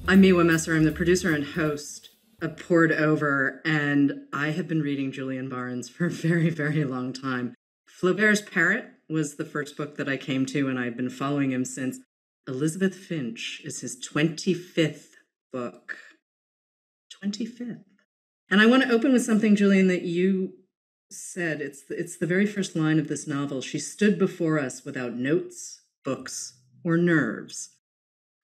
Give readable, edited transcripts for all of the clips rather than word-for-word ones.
I'm Miwa Messer. I'm the producer and host of Poured Over, and I have been reading Julian Barnes for a very, very long time. Flaubert's Parrot was the first book that I came to, and I've been following him since. Elizabeth Finch is his 25th book. 25th. And I want to open with something, Julian, that you said. It's the very first line of this novel. She stood before us without notes, books, or nerves.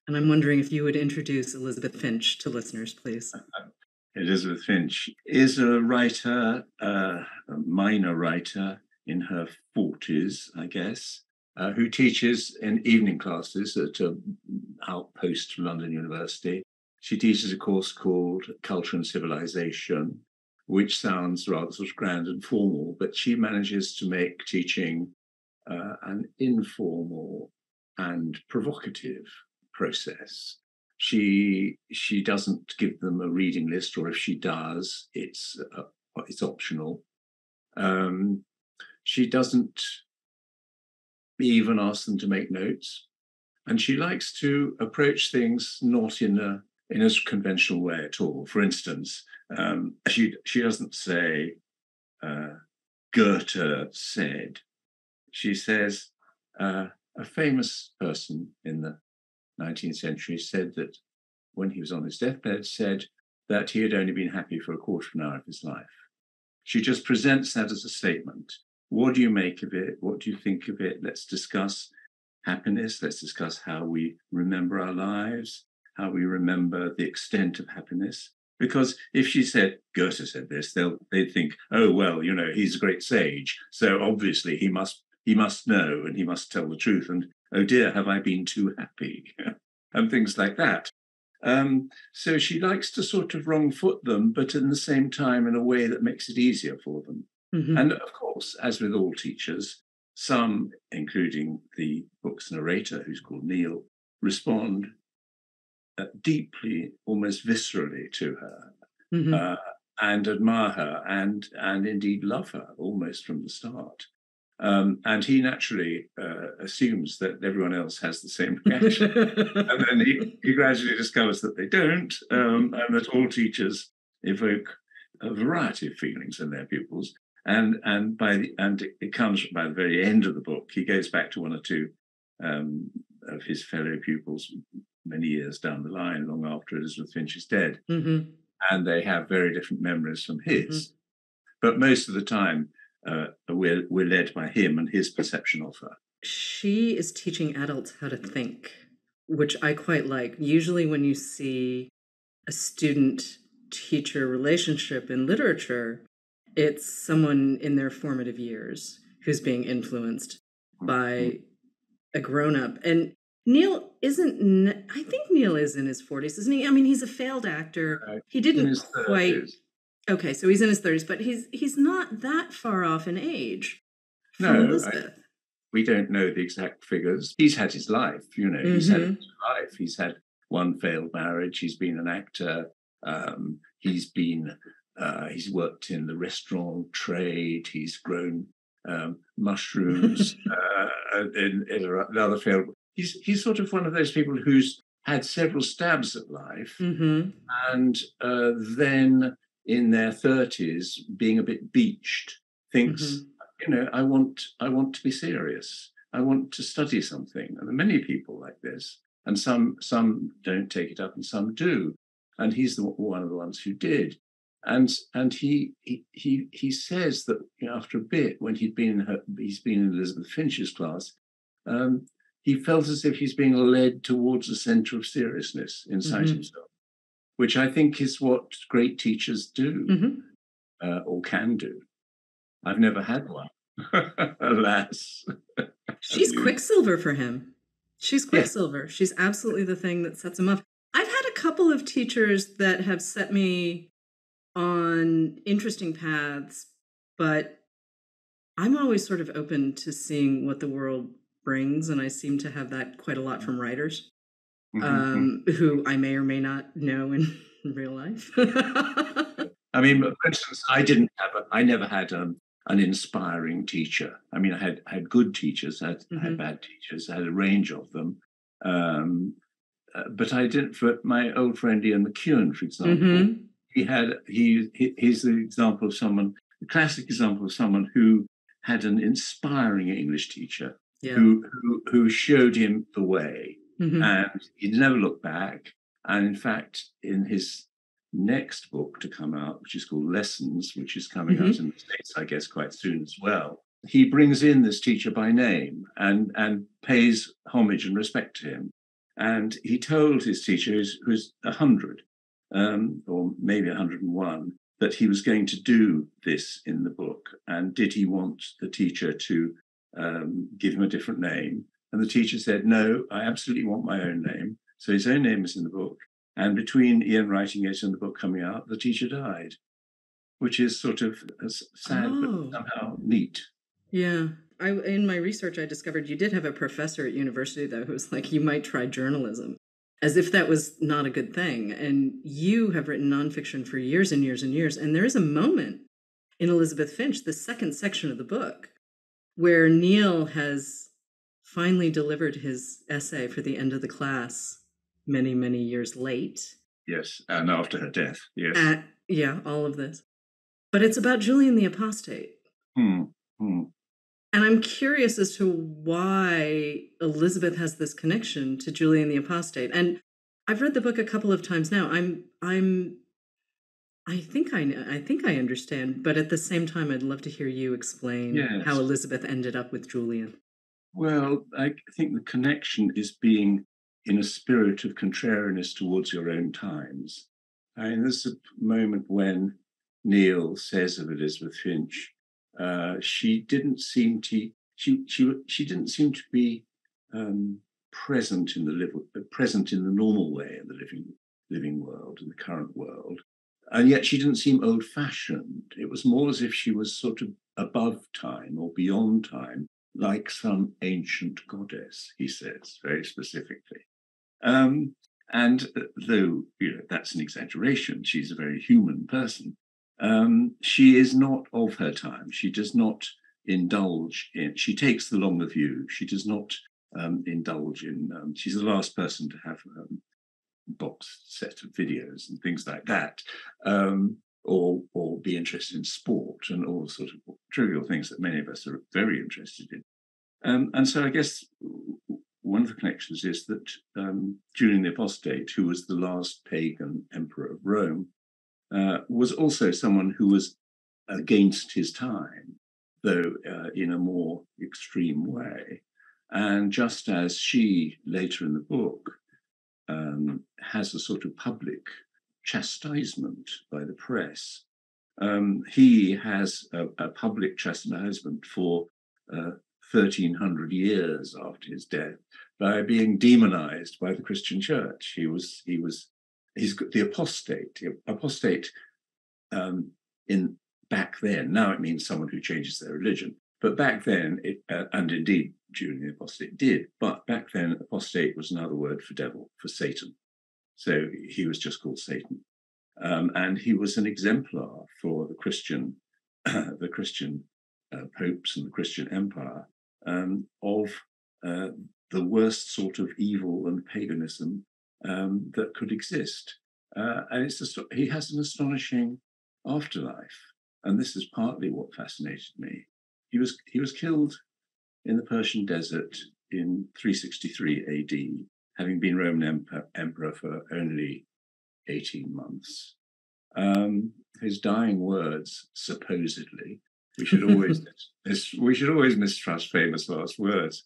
And I'm wondering if you would introduce Elizabeth Finch to listeners, please. Elizabeth Finch is a writer, a minor writer in her 40s, I guess, who teaches in evening classes at an outpost from London University. She teaches a course called Culture and Civilization, which sounds rather sort of grand and formal, but she manages to make teaching an informal and provocative process. She doesn't give them a reading list, or if she does, it's optional. She doesn't even ask them to make notes, and she likes to approach things not in a conventional way at all. For instance, she doesn't say Goethe said. She says a famous person in the 19th century said that when he was on his deathbed, said that he had only been happy for a quarter of an hour of his life. She just presents that as a statement. What do you make of it? What do you think of it? Let's discuss happiness. Let's discuss how we remember our lives, how we remember the extent of happiness. Because if she said, Goethe said this, they'd think, oh, well, you know, he's a great sage. So obviously he must know and he must tell the truth. And oh dear, have I been too happy? And things like that. So she likes to sort of wrong foot them, but in the same time in a way that makes it easier for them. Mm-hmm. And of course, as with all teachers, some, including the book's narrator, who's called Neil, respond deeply, almost viscerally to her, mm-hmm. And admire her and indeed love her almost from the start. And he naturally assumes that everyone else has the same reaction. And then he gradually discovers that they don't, and that all teachers evoke a variety of feelings in their pupils. And it comes by the very end of the book. He goes back to one or two of his fellow pupils many years down the line, long after Elizabeth Finch is dead. Mm-hmm. And they have very different memories from his. Mm-hmm. But most of the time, we're led by him and his perception of her. She is teaching adults how to think, which I quite like. Usually when you see a student-teacher relationship in literature, it's someone in their formative years who's being influenced by a grown-up. And Neil isn't, I think Neil is in his 40s, isn't he? I mean, he's a failed actor. He didn't quite... 30s. Okay, so he's in his 30s, but he's not that far off in age from Elizabeth. We don't know the exact figures. He's had his life, you know. Mm-hmm. He's had his life. He's had one failed marriage. He's been an actor. He's worked in the restaurant trade. He's grown mushrooms in another field. He's sort of one of those people who's had several stabs at life, mm-hmm. and then in their 30s, being a bit beached, thinks, mm-hmm. you know, I want to be serious. I want to study something. And there are many people like this, and some don't take it up, and some do. And he's one of the ones who did. And he says that, you know, after a bit, when he's been in Elizabeth Finch's class, he felt as if he's being led towards a centre of seriousness inside mm-hmm. himself, which I think is what great teachers do, mm-hmm. Or can do. I've never had one, alas. She's Quicksilver for him. She's Quicksilver. Yeah. She's absolutely the thing that sets him up. I've had a couple of teachers that have set me on interesting paths, but I'm always sort of open to seeing what the world brings, and I seem to have that quite a lot from writers. Mm-hmm. Who I may or may not know in real life. I mean, for instance, I never had an inspiring teacher. I mean, I had good teachers, I had bad teachers, I had a range of them. but I didn't. For my old friend Ian McEwan, for example, Mm-hmm. he's the example of someone, the classic example of someone who had an inspiring English teacher Yeah. who showed him the way, Mm-hmm. and he never looked back. And in fact, in his next book to come out, which is called Lessons, which is coming out in the States, I guess, quite soon as well, he brings in this teacher by name and pays homage and respect to him. And he told his teacher, who's 100, or maybe 101, that he was going to do this in the book. And did he want the teacher to give him a different name? And the teacher said, no, I absolutely want my own name. So his own name is in the book. And between Ian writing it and the book coming out, the teacher died, which is sort of sad, but somehow neat. Yeah. In my research, I discovered you did have a professor at university, though, who was like, you might try journalism, as if that was not a good thing. And you have written nonfiction for years and years and years. And there is a moment in Elizabeth Finch, the second section of the book, where Neil has finally delivered his essay for the end of the class many, many years late. Yes, and after her death, yes. Yeah, all of this. But it's about Julian the Apostate. And I'm curious as to why Elizabeth has this connection to Julian the Apostate. And I've read the book a couple of times now. I think I understand, but at the same time, I'd love to hear you explain how Elizabeth ended up with Julian. Well, I think the connection is being in a spirit of contrariness towards your own times. I mean, there's a moment when Neil says of Elizabeth Finch, she didn't seem to be present in the normal way in the living world, in the current world, and yet she didn't seem old-fashioned. It was more as if she was sort of above time or beyond time, like some ancient goddess, he says very specifically. And though that's an exaggeration, she's a very human person. She is not of her time. She does not indulge in. She takes the longer view. She does not indulge in. She's the last person to have a box set of videos and things like that, or be interested in sport and all sort of trivial things that many of us are very interested in. And so I guess one of the connections is that Julian the Apostate, who was the last pagan emperor of Rome, was also someone who was against his time, though in a more extreme way. And just as she, later in the book, has a sort of public chastisement by the press, he has a public chastisement for 1,300 years after his death by being demonized by the Christian Church. He's the apostate. Apostate in back then. Now it means someone who changes their religion. But back then, and indeed Julian the Apostate did, but back then apostate was another word for devil, for Satan. So he was just called Satan. And he was an exemplar for the Christian popes and the Christian empire of the worst sort of evil and paganism that could exist. And he has an astonishing afterlife. And this is partly what fascinated me. He was killed in the Persian desert in 363 AD, having been Roman emperor for only 18 months. His dying words, supposedly, we should always mistrust famous last words.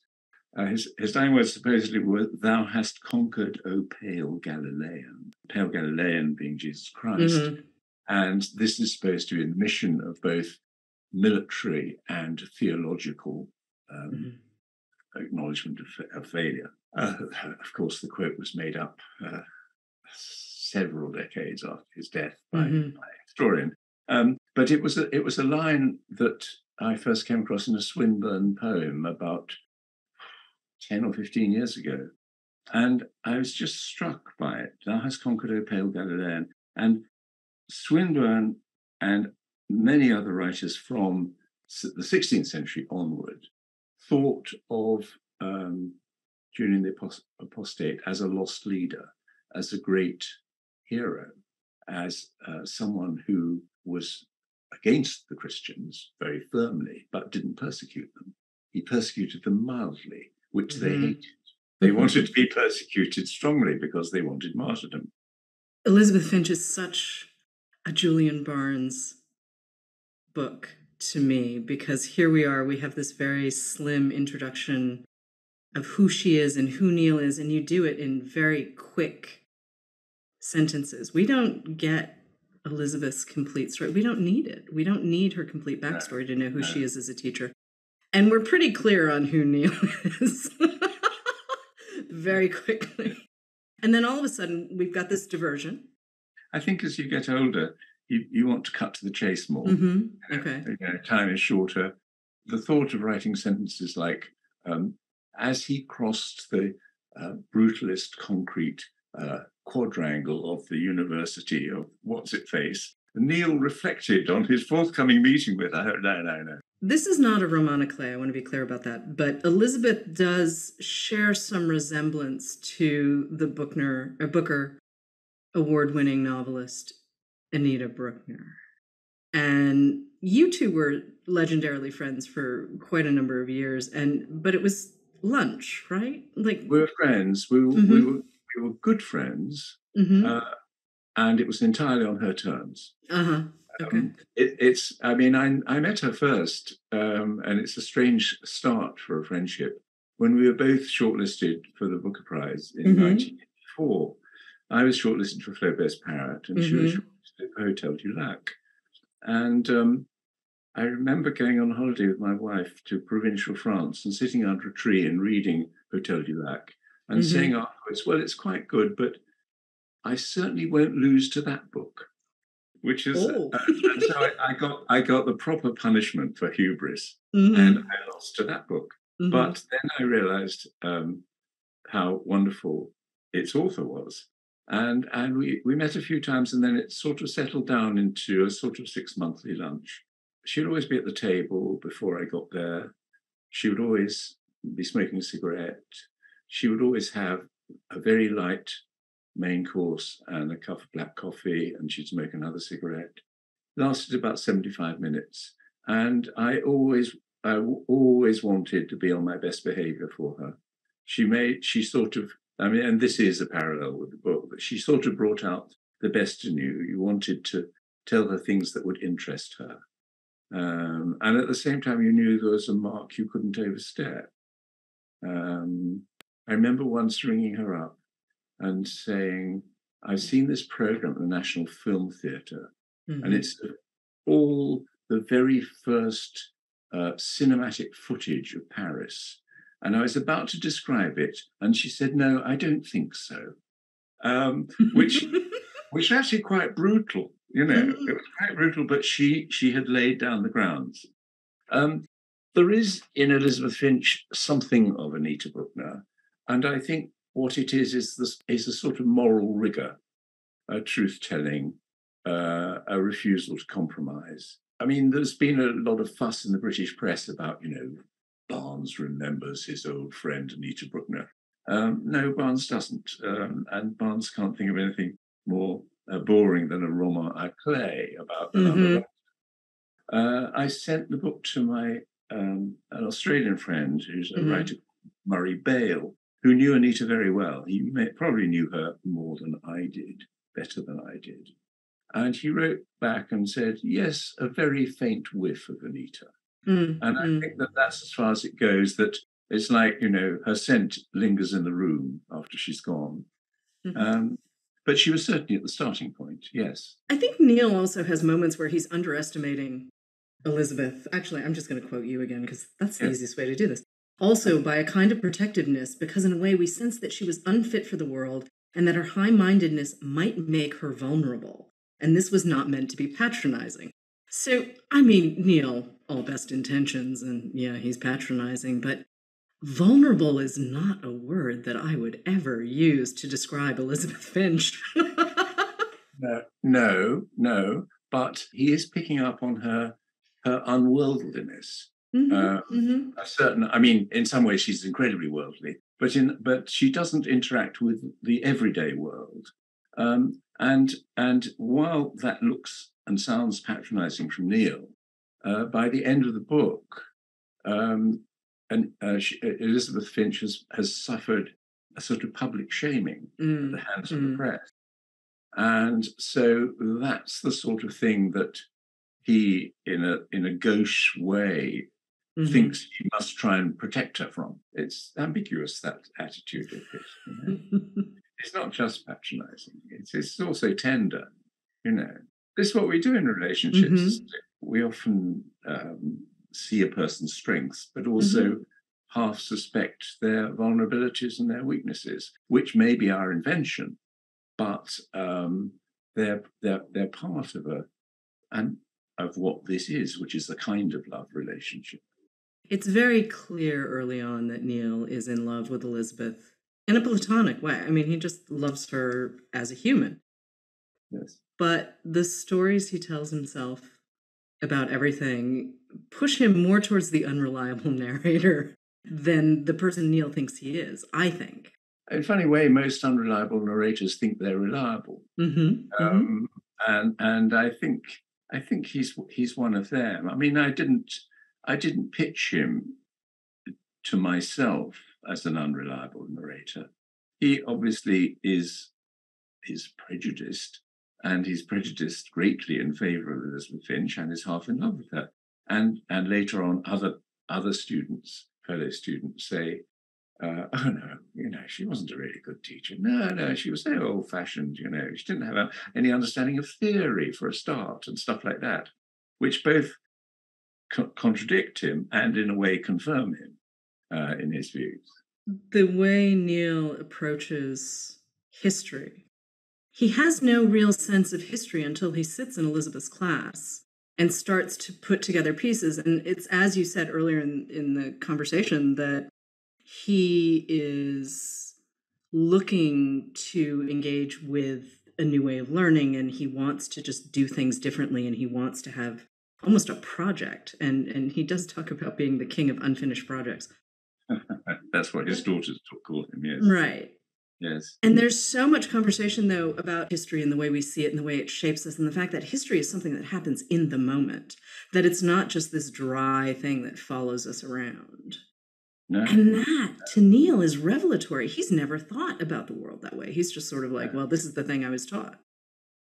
His dying words supposedly were, "Thou hast conquered, O pale Galilean." Pale Galilean being Jesus Christ. Mm-hmm. And this is supposed to be a mission of both military and theological acknowledgement of failure. Of course, the quote was made up several decades after his death by a historian. But it was a line that I first came across in a Swinburne poem about 10 or 15 years ago. And I was just struck by it. "Thou hast conquered, O pale Galilean." And Swinburne and many other writers from the 16th century onward thought of Julian the Apostate as a lost leader, as a great hero, as someone who was against the Christians very firmly, but didn't persecute them. He persecuted them mildly, which they hated. They wanted to be persecuted strongly because they wanted martyrdom. Elizabeth Finch is such a Julian Barnes book to me, because here we have this very slim introduction of who she is and who Neil is, and you do it in very quick sentences. We don't get Elizabeth's complete story. We don't need it. We don't need her complete backstory to know who she is as a teacher. And we're pretty clear on who Neil is very quickly. And then all of a sudden, we've got this diversion. I think as you get older, you want to cut to the chase more. Okay. Time is shorter. The thought of writing sentences like, as he crossed the brutalist concrete quadrangle of the University of What's-It-Face, Neil reflected on his forthcoming meeting with her. No. This is not a roman à clef, I want to be clear about that. But Elizabeth does share some resemblance to the Booker award-winning novelist Anita Brookner. And you two were legendarily friends for quite a number of years, but it was lunch, right? Like we were friends. We were good friends, and it was entirely on her terms. Okay. I met her first, and it's a strange start for a friendship. When we were both shortlisted for the Booker Prize in 1984, I was shortlisted for Flaubert's Parrot, and she was shortlisted for Hotel du Lac. And I remember going on holiday with my wife to provincial France and sitting under a tree and reading Hotel du Lac and saying afterwards, well, it's quite good, but I certainly won't lose to that book. Which is, and so I got the proper punishment for hubris, and I lost to that book. But then I realized how wonderful its author was. And we met a few times, and then it sort of settled down into a sort of 6-monthly lunch. She'd always be at the table before I got there. She would always be smoking a cigarette. She would always have a very light main course and a cup of black coffee, and she'd smoke another cigarette. It lasted about 75 minutes. And I always wanted to be on my best behavior for her. She sort of, and this is a parallel with the book, but she sort of brought out the best in you. You wanted to tell her things that would interest her. And at the same time, you knew there was a mark you couldn't overstep. I remember once ringing her up and saying, I've seen this program at the National Film Theatre, and it's all the very first cinematic footage of Paris. And I was about to describe it, and she said, no, I don't think so. Which was actually quite brutal, It was quite brutal, but she had laid down the grounds. There is in Elizabeth Finch something of Anita Brookner, and I think what it is a sort of moral rigor, a truth-telling, a refusal to compromise. There's been a lot of fuss in the British press about, Barnes remembers his old friend Anita Brookner. No, Barnes doesn't, and Barnes can't think of anything more boring than a roman à clef about another writer. I sent the book to my an Australian friend who's a writer, Murray Bale, who knew Anita very well. He probably knew her more than I did, better than I did. And he wrote back and said, yes, a very faint whiff of Anita. And I think that's as far as it goes, that it's like, her scent lingers in the room after she's gone. But she was certainly at the starting point, yes. I think Neil also has moments where he's underestimating Elizabeth. Actually, I'm just going to quote you again, because that's the easiest way to do this. Also, by a kind of protectiveness, because in a way we sense that she was unfit for the world and that her high-mindedness might make her vulnerable. And this was not meant to be patronizing. So, Neil, all best intentions, and yeah, he's patronizing, but vulnerable is not a word that I would ever use to describe Elizabeth Finch. No, but he is picking up on her unworldliness. A certain, in some ways she's incredibly worldly, but she doesn't interact with the everyday world. And while that looks and sounds patronizing from Neil, by the end of the book, Elizabeth Finch has suffered a sort of public shaming at the hands of the press. And so that's the sort of thing that he, in a gauche way, thinks he must try and protect her from. It's ambiguous, that attitude of his. You know? It's not just patronizing. It's also tender. You know, this is what we do in relationships. We often see a person's strengths, but also half suspect their vulnerabilities and their weaknesses, which may be our invention, but they're part of what this is, which is the kind of love relationship. It's very clear early on that Neil is in love with Elizabeth in a platonic way. I mean, he just loves her as a human. Yes. But the stories he tells himself about everything push him more towards the unreliable narrator than the person Neil thinks he is, I think. In a funny way, most unreliable narrators think they're reliable. And I think he's one of them. I mean, I didn't pitch him to myself as an unreliable narrator. He obviously is prejudiced, and he's prejudiced greatly in favor of Elizabeth Finch and is half in love with her. And later on, other students, fellow students, say, oh no, you know, she wasn't a really good teacher. No, she was so old-fashioned, you know, she didn't have any understanding of theory for a start and stuff like that, which both contradict him and in a way confirm him in his views. The way Neil approaches history, he has no real sense of history until he sits in Elizabeth's class and starts to put together pieces. And it's, as you said earlier in the conversation, that he is looking to engage with a new way of learning, and he wants to just do things differently, and he wants to have almost a project. And he does talk about being the king of unfinished projects. That's what his daughters call him, yes. Right. Yes. And there's so much conversation, though, about history and the way we see it and the way it shapes us, and the fact that history is something that happens in the moment, that it's not just this dry thing that follows us around. No. And that, to Neil, is revelatory. He's never thought about the world that way. He's just sort of like, well, this is the thing I was taught.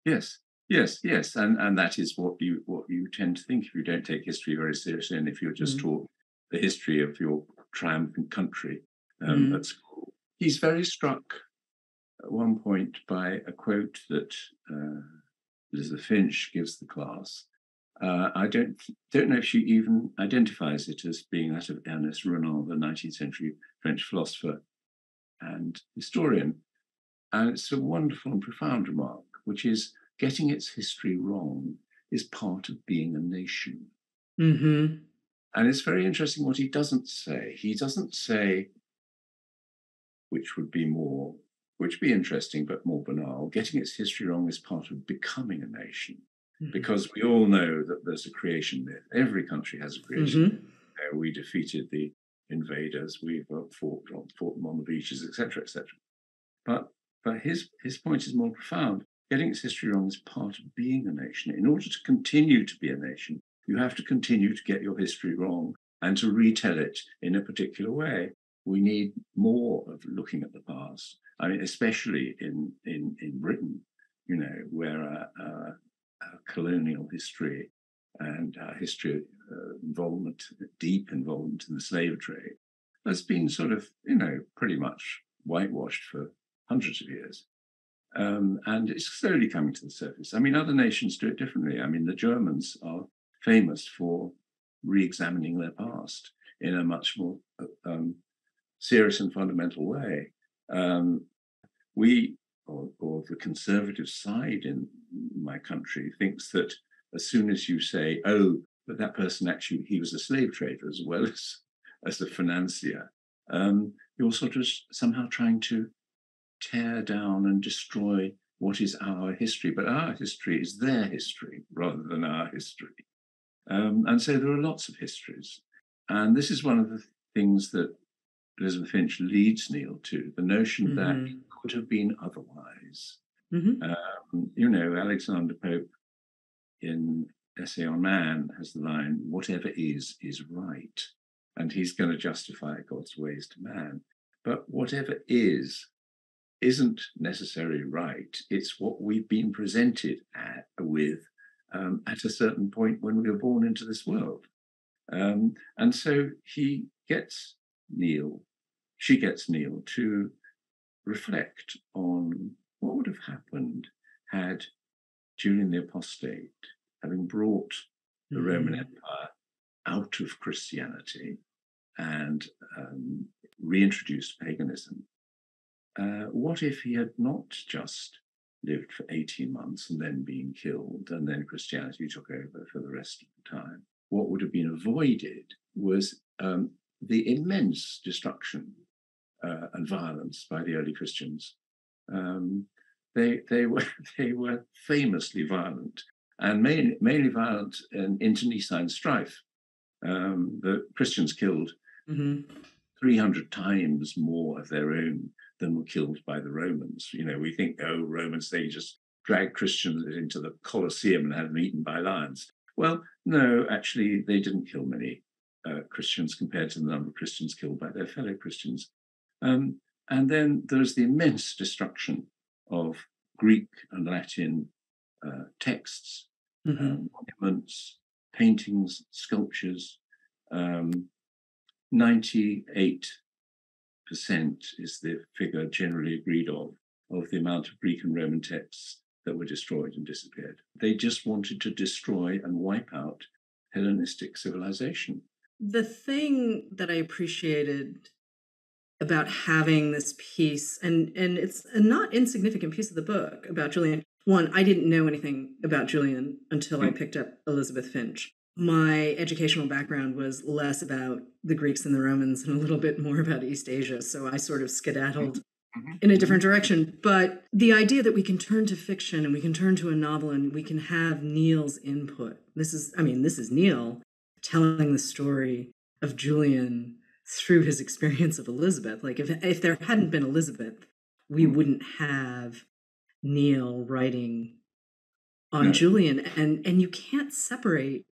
Yes. And that is what you tend to think if you don't take history very seriously, and if you're just taught the history of your triumphant country at school. He's very struck at one point by a quote that Elizabeth Finch gives the class. I don't know if she even identifies it as being that of Ernest Renan, the 19th century French philosopher and historian. And it's a wonderful and profound remark, which is, getting its history wrong is part of being a nation. And it's very interesting what he doesn't say. He doesn't say, which would be interesting but more banal, getting its history wrong is part of becoming a nation. Because we all know that there's a creation myth. Every country has a creation myth. We defeated the invaders, we've fought them on the beaches, etc., etc. But his point is more profound. Getting its history wrong is part of being a nation. In order to continue to be a nation, you have to continue to get your history wrong and to retell it in a particular way. We need more of looking at the past. I mean, especially in Britain, you know, where our colonial history and our history of deep involvement in the slave trade has been sort of, you know, pretty much whitewashed for hundreds of years. And it's slowly coming to the surface. I mean, other nations do it differently. I mean, the Germans are famous for re-examining their past in a much more serious and fundamental way. We, or the conservative side in my country, thinks that as soon as you say, oh, but that person actually, he was a slave trader as well as a financier, you're sort of somehow trying to tear down and destroy what is our history. But our history is their history rather than our history. And so there are lots of histories. And this is one of the things that Elizabeth Finch leads Neil to, the notion that Mm-hmm. it could have been otherwise. Mm-hmm. Alexander Pope in Essay on Man has the line, whatever is right. And he's going to justify God's ways to man. But whatever isn't necessarily right. It's what we've been presented with at a certain point when we were born into this world. And so she gets Neil to reflect on what would have happened had Julian the Apostate, having brought the Roman Empire out of Christianity and reintroduced paganism, what if he had not just lived for 18 months and then been killed, and then Christianity took over for the rest of the time? What would have been avoided was the immense destruction and violence by the early Christians. They were famously violent, and mainly violent in internecine strife. The Christians killed 300 times more of their own than were killed by the Romans. We think, Romans, they just dragged Christians into the Colosseum and had them eaten by lions. Well, no, actually, they didn't kill many Christians compared to the number of Christians killed by their fellow Christians. And then there's the immense destruction of Greek and Latin texts, monuments, paintings, sculptures. 98% is the figure generally agreed of the amount of Greek and Roman texts that were destroyed and disappeared. They just wanted to destroy and wipe out Hellenistic civilization. The thing that I appreciated about having this piece, and it's a not insignificant piece of the book about Julian. One, I didn't know anything about Julian until I picked up Elizabeth Finch. My educational background was less about the Greeks and the Romans and a little bit more about East Asia, so I sort of skedaddled in a different direction. But the idea that we can turn to fiction and we can turn to a novel and we can have Neil's input. This is Neil telling the story of Julian through his experience of Elizabeth. Like if there hadn't been Elizabeth, we wouldn't have Neil writing on Julian. And you can't separate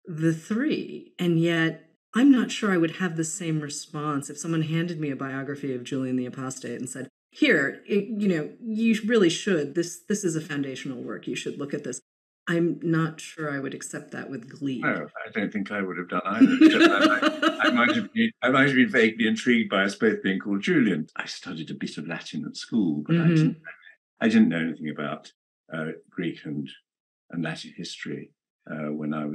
the three. And yet I'm not sure I would have the same response if someone handed me a biography of Julian the Apostate and said, here, you really should. This is a foundational work. You should look at this. I'm not sure I would accept that with glee. No, I don't think I would have done either. I might have been vaguely intrigued by us both being called Julian. I studied a bit of Latin at school, but I didn't know anything about Greek and Latin history when I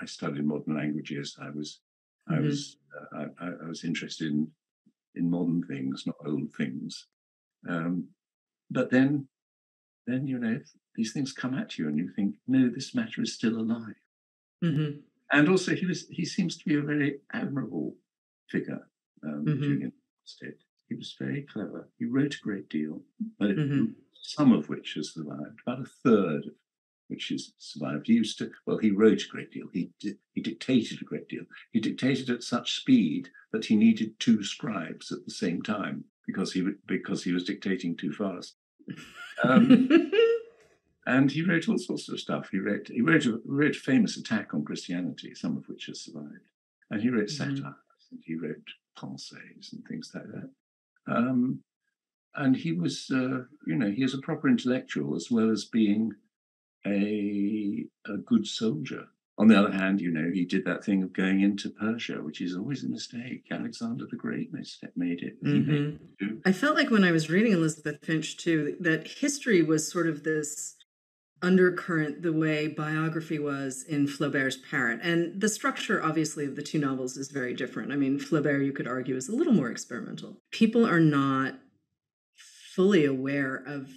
studied modern languages. I was interested in modern things, not old things. But then these things come at you and you think, no, this matter is still alive. And also he seems to be a very admirable figure, Julian Barnes. He was very clever. He wrote a great deal, but some of which has survived, about a third of which has survived. He wrote a great deal. He dictated a great deal. He dictated at such speed that he needed two scribes at the same time because he was dictating too fast. And he wrote all sorts of stuff. He wrote a famous attack on Christianity, some of which has survived. And he wrote satires, and he wrote pensées and things like that. And he was, he is a proper intellectual as well as being a good soldier. On the other hand, he did that thing of going into Persia, which is always a mistake. Alexander the Great made it. I felt like when I was reading Elizabeth Finch, too, that history was sort of this undercurrent the way biography was in Flaubert's Parrot. And the structure, obviously, of the two novels is very different. I mean, Flaubert, you could argue, is a little more experimental. People are not fully aware of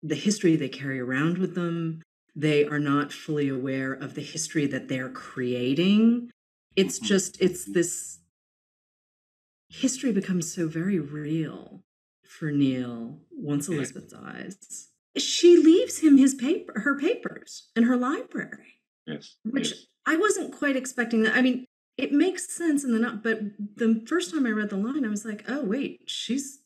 the history they carry around with them. They are not fully aware of the history that they're creating. It's this history becomes so very real for Neil once Elizabeth dies. She leaves him her papers and her library. Yes. Which I wasn't quite expecting that. I mean, it makes sense in the not, but the first time I read the line, I was like, oh wait, she's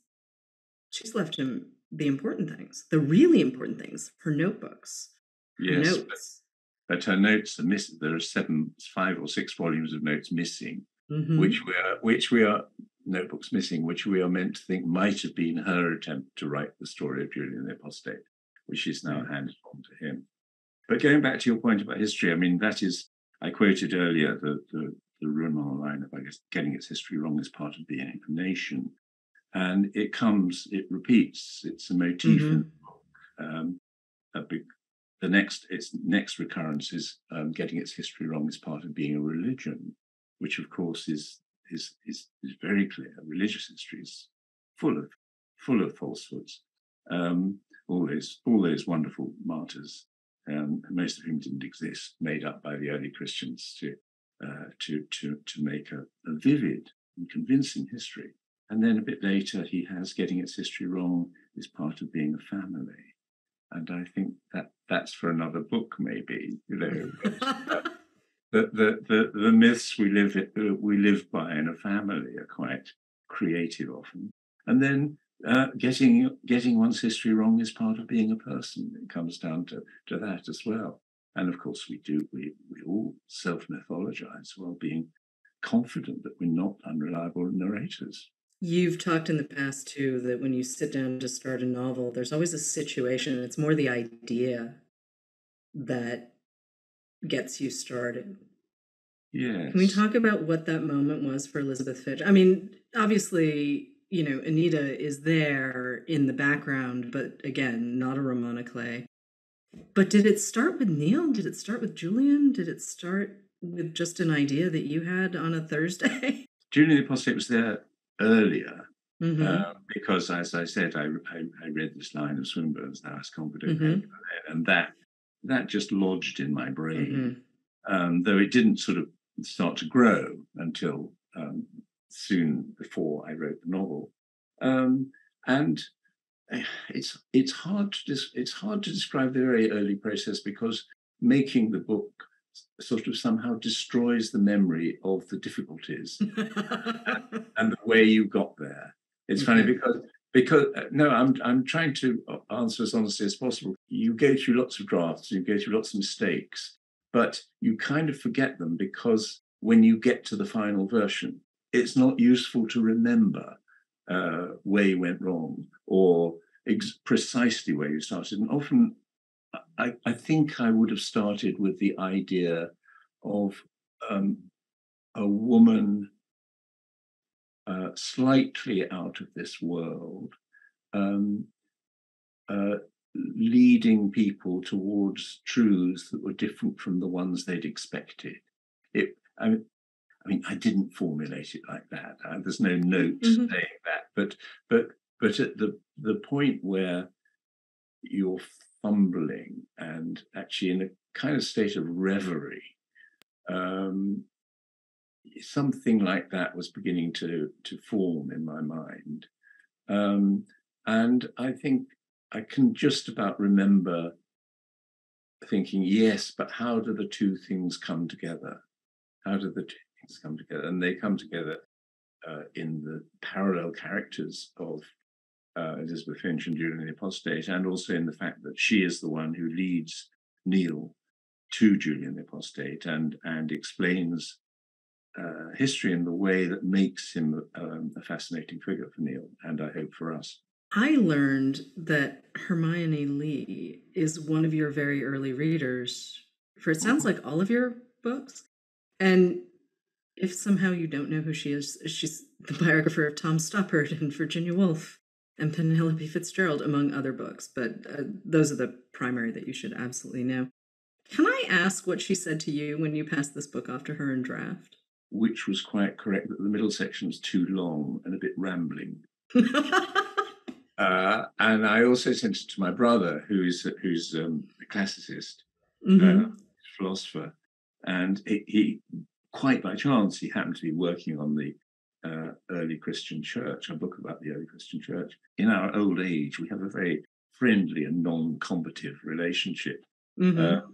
left him the important things, the really important things, her notebooks, her Yes, notes. but her notes are missing. There are 5 or 6 volumes of notes missing, which we are notebooks missing, which we are meant to think might have been her attempt to write the story of Julian the Apostate, which is now handed on to him. But going back to your point about history, I mean, that is, I quoted earlier the Rouen line of, I guess, getting its history wrong is part of being a nation. And it repeats, it's a motif in the book. Its next recurrence is getting its history wrong is part of being a religion, which of course is very clear. Religious history is full of falsehoods. All those wonderful martyrs, most of whom didn't exist, made up by the early Christians to make a vivid and convincing history. And then a bit later, he has getting its history wrong is part of being a family. And I think that's for another book, maybe. You know, the myths we live by in a family are quite creative often. And then getting one's history wrong is part of being a person. It comes down to that as well. And of course, we all self-mythologize while being confident that we're not unreliable narrators. You've talked in the past, too, that when you sit down to start a novel, there's always a situation, and it's more the idea that gets you started. Yes. Can we talk about what that moment was for Elizabeth Finch? I mean, obviously, you know, Anita is there in the background, but again, not a roman à clef. But did it start with Neil? Did it start with Julian? Did it start with just an idea that you had on a Thursday? Julian the Apostate was there earlier, because, as I said, I read this line of Swinburne's "Thou hast conquered, O Peggy," and that just lodged in my brain, though it didn't sort of start to grow until soon before I wrote the novel, and it's hard to describe the very early process, because making the book sort of somehow destroys the memory of the difficulties and the way you got there. It's funny because no, I'm trying to answer as honestly as possible. You go through lots of drafts, you go through lots of mistakes, but you kind of forget them, because when you get to the final version, it's not useful to remember where you went wrong or precisely where you started. And often I think I would have started with the idea of a woman slightly out of this world, leading people towards truths that were different from the ones they'd expected. I mean, I didn't formulate it like that. There's no note saying that, but at the point where you're fumbling and actually in a kind of state of reverie, something like that was beginning to form in my mind. And I think I can just about remember thinking, yes, but how do the two things come together? How do the two things come together? And they come together in the parallel characters of Elizabeth Finch and Julian the Apostate, and also in the fact that she is the one who leads Neil to Julian the Apostate and explains history in the way that makes him a fascinating figure for Neil, and I hope for us. I learned that Hermione Lee is one of your very early readers for, it sounds like, all of your books. And if somehow you don't know who she is, she's the biographer of Tom Stoppard and Virginia Woolf and Penelope Fitzgerald, among other books. But those are the primary that you should absolutely know. Can I ask what she said to you when you passed this book off to her in draft? Which was quite correct, that the middle section was too long and a bit rambling. And I also sent it to my brother, who's a classicist, philosopher, and he quite by chance, he happened to be working on the early Christian church, a book about the early Christian church. In our old age, we have a very friendly and non-combative relationship. But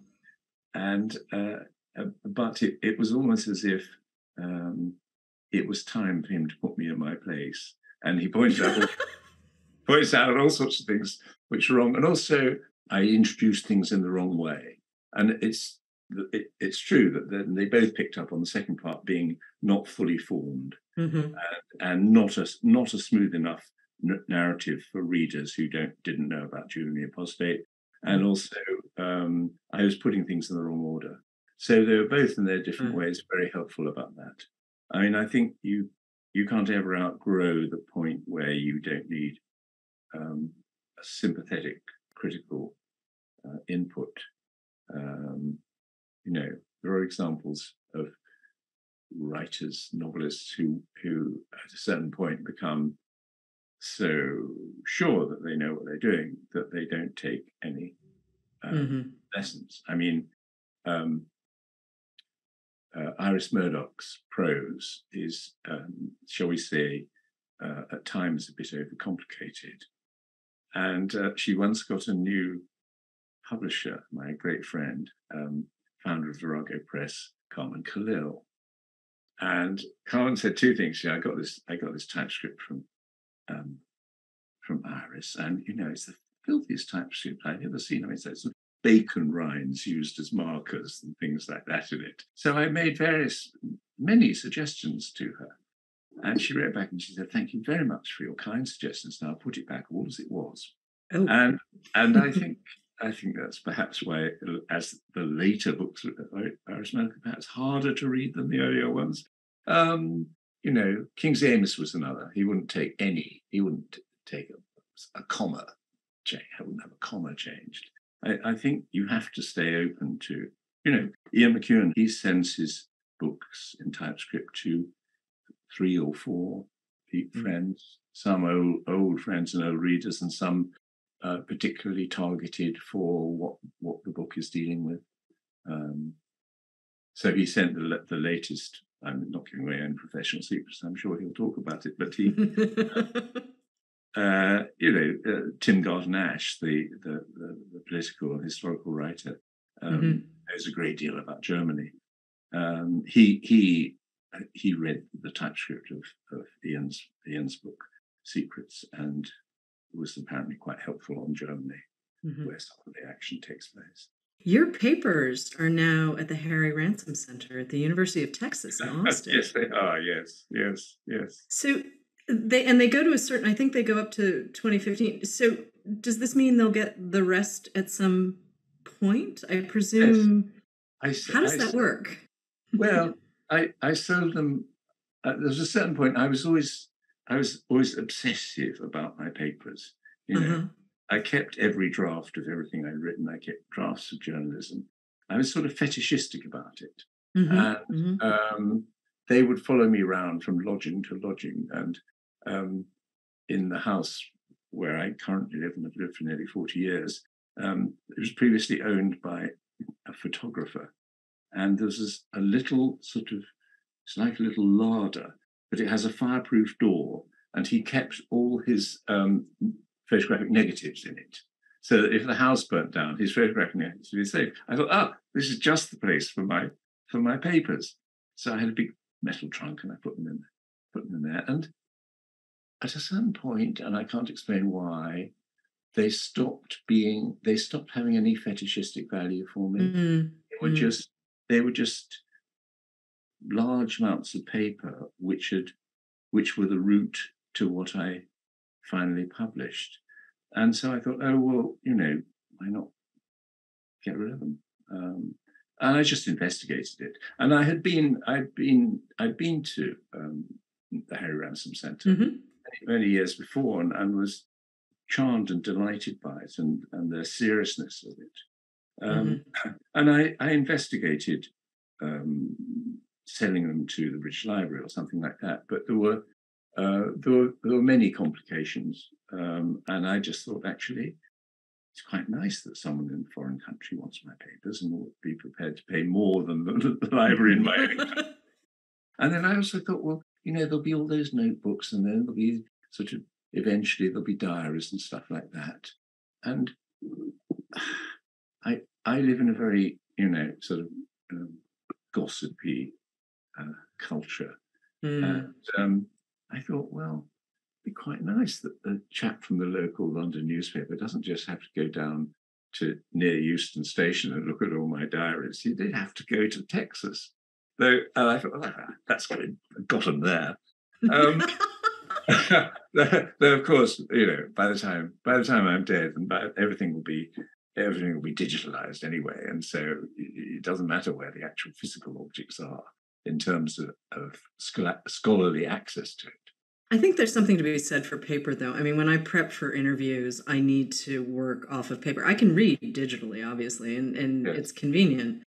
it was almost as if it was time for him to put me in my place. And he pointed out all sorts of things which were wrong. And also, I introduced things in the wrong way. And it's true that they both picked up on the second part being not fully formed, and not a smooth enough narrative for readers who didn't know about Julian the Apostate. And also, I was putting things in the wrong order. So they were both, in their different ways, very helpful about that. I mean, I think you can't ever outgrow the point where you don't need a sympathetic, critical input. There are examples of writers, novelists who at a certain point become so sure that they know what they're doing that they don't take any lessons. I mean, Iris Murdoch's prose is, shall we say, at times a bit overcomplicated. And she once got a new publisher, my great friend, founder of Virago Press, Carmen Khalil. And Carmen said two things. I got this typescript from Iris, and it's the filthiest typescript I've ever seen. I mean, it's bacon rinds used as markers and things like that in it. So I made many suggestions to her. And she wrote back and she said, "Thank you very much for your kind suggestions. Now I'll put it back all as it was." Oh. And I think that's perhaps why, as the later books of Iris Murdoch are perhaps harder to read than the earlier ones. Kingsley Amis was another. He wouldn't take a comma change. I wouldn't have a comma changed. I think you have to stay open to, Ian McEwan, he sends his books in typescript to 3 or 4 friends, some old friends and old readers, and some particularly targeted for what the book is dealing with. So he sent the latest. I'm not giving away any professional secrets. I'm sure he'll talk about it. But he, Tim Garton Ash, the political and historical writer, knows a great deal about Germany. He read the typescript of Ian's book, Secrets, and was apparently quite helpful on Germany, where some of the action takes place. Your papers are now at the Harry Ransom Center at the University of Texas in Austin. Yes, they are. Yes. So they go to a certain, I think they go up to 2015. So does this mean they'll get the rest at some point? I presume. Yes. How does that work? Well, I sold them. There was a certain point. I was always obsessive about my papers. I kept every draft of everything I'd written. I kept drafts of journalism. I was sort of fetishistic about it. And they would follow me around from lodging to lodging. And in the house where I currently live, and have lived for nearly 40 years, it was previously owned by a photographer. And there's a little it's like a little larder, but it has a fireproof door. And he kept all his photographic negatives in it, so that if the house burnt down, his photographic negatives would be safe. I thought, this is just the place for my papers. So I had a big metal trunk, and I put them in there. And at a certain point, and I can't explain why, they stopped having any fetishistic value for me. They were just large amounts of paper which were the route to what I finally published. And so I thought, why not get rid of them? And I just investigated it. And I'd been to the Harry Ransom Center many years before, and was charmed and delighted by it and the seriousness of it. And I investigated selling them to the British Library or something like that. But there were many complications, and I just thought, actually, it's quite nice that someone in a foreign country wants my papers and will be prepared to pay more than the library in my own country. And then I also thought, well, there'll be all those notebooks, and then there'll be eventually there'll be diaries and stuff like that. And I live in a very, gossipy culture. Mm. And I thought, well, it'd be quite nice that the chap from the local London newspaper doesn't just have to go down to near Euston Station and look at all my diaries. He did have to go to Texas. Though I thought, well, that's good. I got him there. Though of course, by the time I'm dead, and everything will be digitalized anyway, and so it doesn't matter where the actual physical objects are in terms of scholarly access to it. I think there's something to be said for paper, though. I mean, when I prep for interviews, I need to work off of paper. I can read digitally, obviously, and Yes. it's convenient.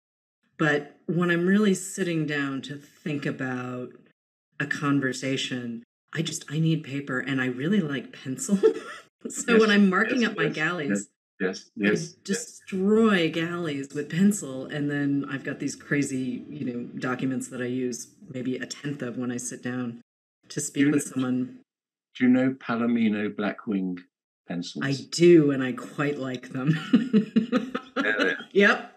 But when I'm really sitting down to think about a conversation, I need paper, and I really like pencil. So Yes, when I'm marking yes, up my yes, galleys, yes, I yes. destroy galleys with pencil, and then I've got these crazy, documents that I use maybe a tenth of when I sit down to speak with someone. Do you know Palomino Blackwing pencils? I do, and I quite like them. Yep.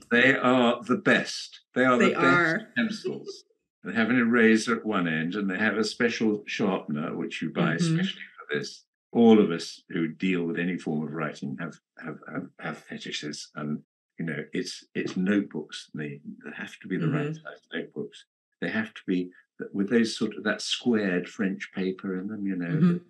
They are the best. They are the best pencils. They have an eraser at one end, and they have a special sharpener, which you buy especially for this. All of us who deal with any form of writing have fetishes, and it's notebooks. They have to be the right size notebooks. They have to be with those that squared French paper in them.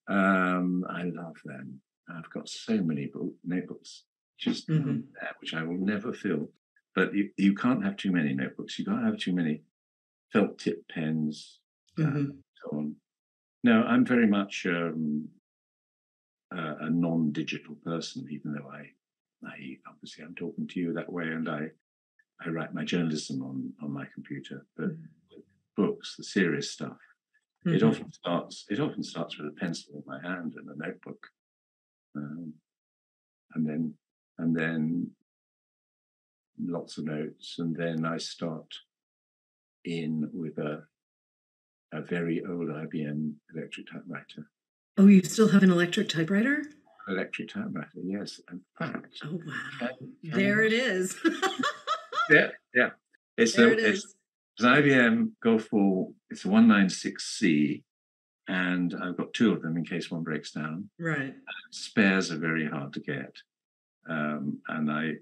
I love them. I've got so many notebooks, just there, which I will never fill. But you can't have too many notebooks. You can't have too many felt tip pens, and so on. No, I'm very much a non-digital person, even though I obviously I'm talking to you that way, and I write my journalism on my computer. But books, the serious stuff, it often starts with a pencil in my hand and a notebook, and then lots of notes, and then I start in with a very old IBM electric typewriter. Oh, you still have an electric typewriter? Electric typewriter, yes. In fact, oh wow, there it is. Yeah. It's an IBM Golf Ball. It's a 196C, and I've got two of them in case one breaks down. Right. Spares are very hard to get, and I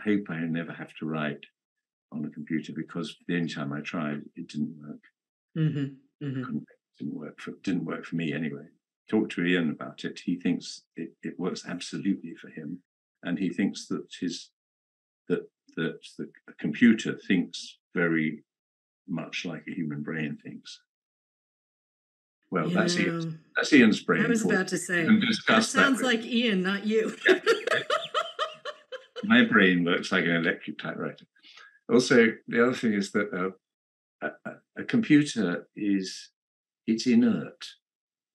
hope I never have to write on a computer, because the only time I tried, it didn't work. Didn't work for me anyway. Talk to Ian about it. He thinks it works absolutely for him, and he thinks that the computer thinks very much like a human brain thinks. Well, that's Ian's brain. I was about to say, that sounds like Ian, not you. My brain works like an electric typewriter. Also, the other thing is that a computer it's inert.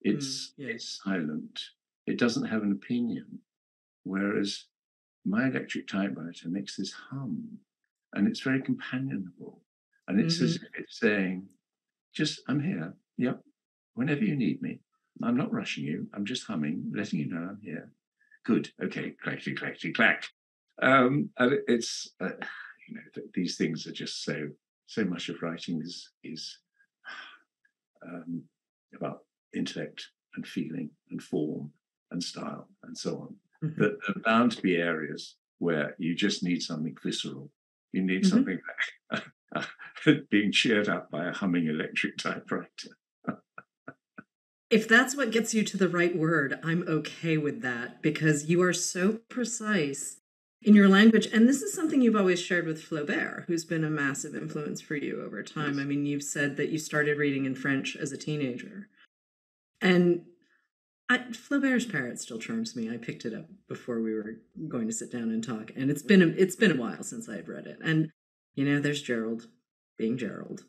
It's silent. It doesn't have an opinion. Whereas my electric typewriter makes this hum, and it's very companionable. And it's as if it's saying, I'm here. Yep. Whenever you need me. I'm not rushing you. I'm just humming, letting you know I'm here. Good. Okay. Clackety, clackety, clack. And it's, these things are just so much of writing is about intellect and feeling and form and style and so on. But there are bound to be areas where you just need something visceral. You need something being cheered up by a humming electric typewriter. If that's what gets you to the right word, I'm okay with that, because you are so precise in your language. And this is something you've always shared with Flaubert, who's been a massive influence for you over time. I mean, you've said that you started reading in French as a teenager. And Flaubert's Parrot still charms me. I picked it up before we were going to sit down and talk. And it's been a while since I had read it. And, there's Gerald being Gerald.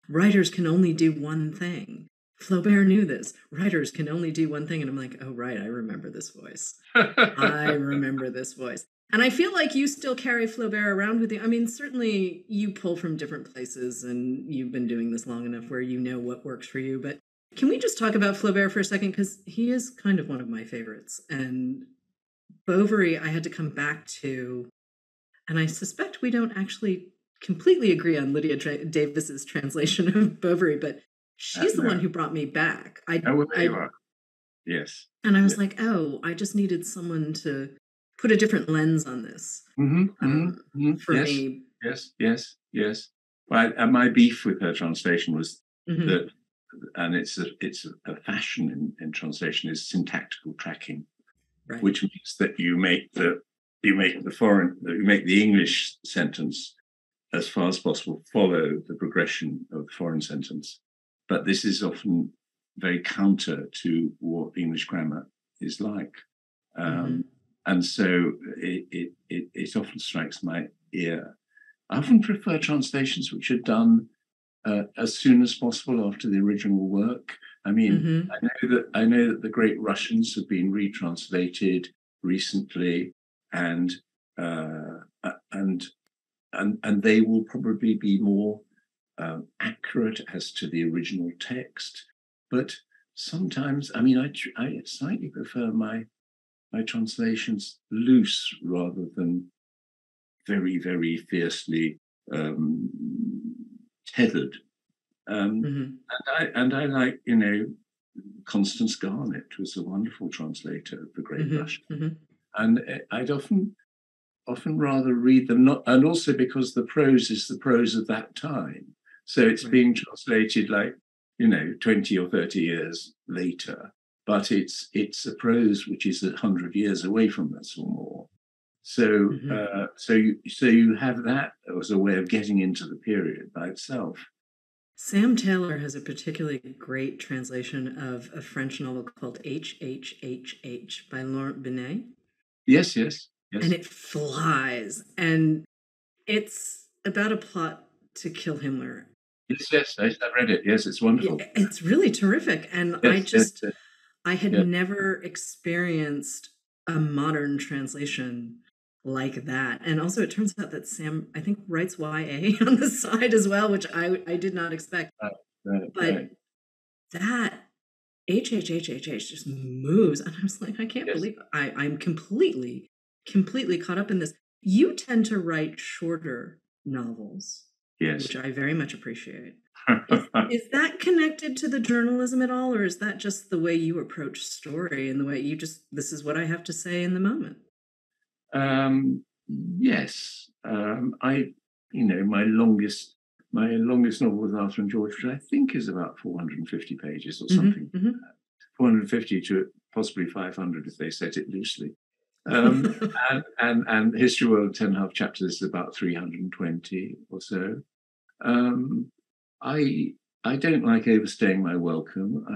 Writers can only do one thing. Flaubert knew this. Writers can only do one thing. And I'm like, oh, right, I remember this voice. I remember this voice. And I feel like you still carry Flaubert around with you. I mean, certainly you pull from different places, and you've been doing this long enough where you know what works for you. But can we just talk about Flaubert for a second? Because he is kind of one of my favorites. And Bovary, I had to come back to, and I suspect we don't actually completely agree on Lydia Davis's translation of Bovary, but she's the one who brought me back. Well, there you are. Yes. And I was like, oh, I just needed someone to put a different lens on this for yes, me. Yes. Well, my beef with her translation was that, and it's a fashion in translation, is syntactical tracking, right. Which means that you make the English sentence as far as possible follow the progression of the foreign sentence, but this is often very counter to what English grammar is like. And so it often strikes my ear. I often prefer translations which are done as soon as possible after the original work. I mean, I know that the great Russians have been retranslated recently, and they will probably be more accurate as to the original text. But sometimes, I mean, I slightly prefer my translations loose rather than very, very fiercely tethered. And I like, Constance Garnett was a wonderful translator of the Great Russian, and I'd often rather read them, and also because the prose is the prose of that time, so it's being translated 20 or 30 years later, but it's a prose which is 100 years away from us or more. So you have that as a way of getting into the period by itself. Sam Taylor has a particularly great translation of a French novel called H by Laurent Binet. Yes. And it flies. And it's about a plot to kill Himmler. Yes, I've read it. Yes, it's wonderful. Yeah, it's really terrific. And I had never experienced a modern translation like that. And also it turns out that Sam, I think, writes YA on the side as well, which I did not expect. But that H just moves. And I was like, I can't believe I'm completely caught up in this. You tend to write shorter novels, which I very much appreciate. Is that connected to the journalism at all, or is that just the way you approach story and the way you this is what I have to say in the moment? Yes. My longest novel was Arthur and George, which I think is about 450 pages or something. 450 to possibly 500 if they set it loosely. And History World 10.5 chapters is about 320 or so. I don't like overstaying my welcome.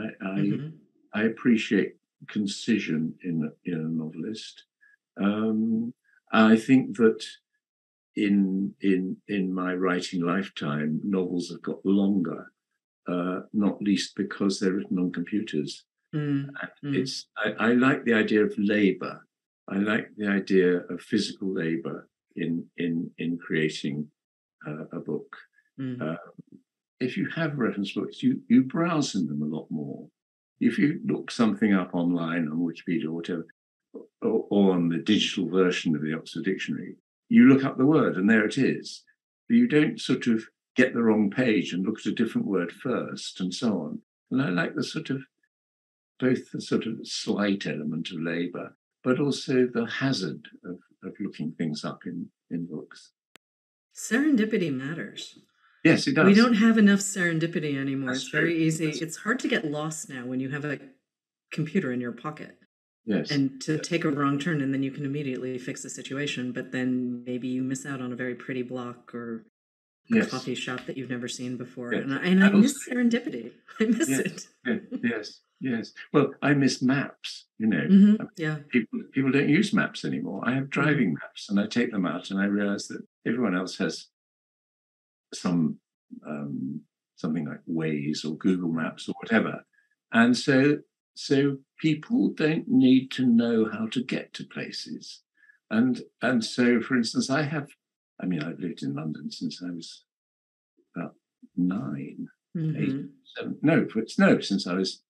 I appreciate concision in a novelist. I think that in my writing lifetime, novels have got longer, not least because they're written on computers. I like the idea of labor. I like the idea of physical labor in creating a book. If you have reference books, you browse in them a lot more. If you look something up online on Wikipedia or whatever, or on the digital version of the Oxford Dictionary, you look up the word and there it is. But you don't sort of get the wrong page and look at a different word first and so on. And I like both the sort of slight element of labour, but also the hazard of looking things up in books. Serendipity matters. Yes, it does. We don't have enough serendipity anymore. That's it's very easy. That's it's hard to get lost now when you have a computer in your pocket. Yes. And to take a wrong turn, and then you can immediately fix the situation, but then maybe you miss out on a very pretty block or a coffee shop that you've never seen before. Yes. And I miss serendipity. I miss it. Yes. Well, I miss maps, People don't use maps anymore. I have driving maps and I take them out and I realize that everyone else has something like Waze or Google Maps or whatever. And so people don't need to know how to get to places. And so, for instance, I've lived in London since I was about 9, 8, 7. Since I was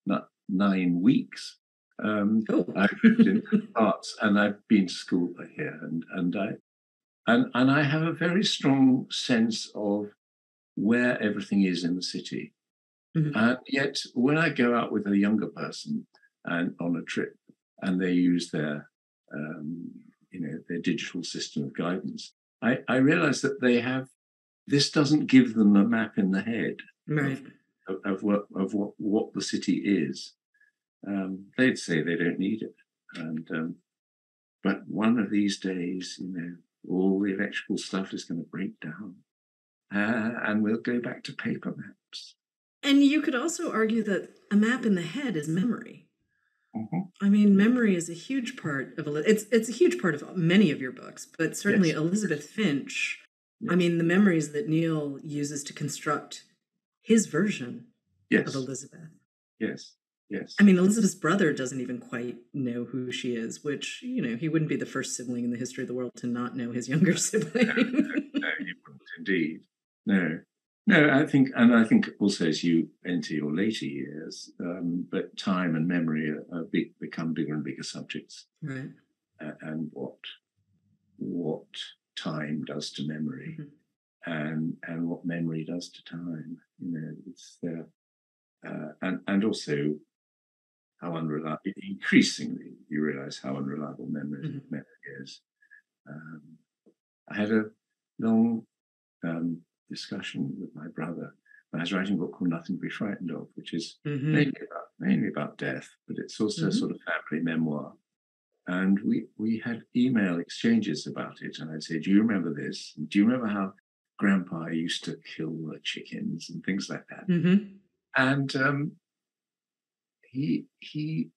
9 weeks. I've lived in parts and I've been to school here and And I have a very strong sense of where everything is in the city. Mm-hmm. And yet, when I go out with a younger person and on a trip, and they use their, their digital system of guidance, I realize that this doesn't give them a map in the head Right. of what the city is. They'd say they don't need it, but one of these days, all the electrical stuff is going to break down, and we'll go back to paper maps. And you could also argue that a map in the head is memory. Mm-hmm. I mean, memory is a huge part of it's a huge part of many of your books, but certainly Yes. Elizabeth Finch. Yes. I mean, the memories that Neil uses to construct his version of Elizabeth. Yes. Yes. I mean, Elizabeth's brother doesn't even quite know who she is, which, he wouldn't be the first sibling in the history of the world to not know his younger sibling. No, he wouldn't indeed. No, I think also as you enter your later years, but time and memory become bigger and bigger subjects. Right. And what time does to memory, and what memory does to time. It's there, and also how unreliable. Increasingly, you realize how unreliable memory is. I had a long discussion with my brother when I was writing a book called Nothing to Be Frightened of, which is mainly about death, but it's also a sort of family memoir. And we had email exchanges about it. And I'd say, do you remember this? Do you remember how Grandpa used to kill the chickens and things like that? Mm-hmm. And he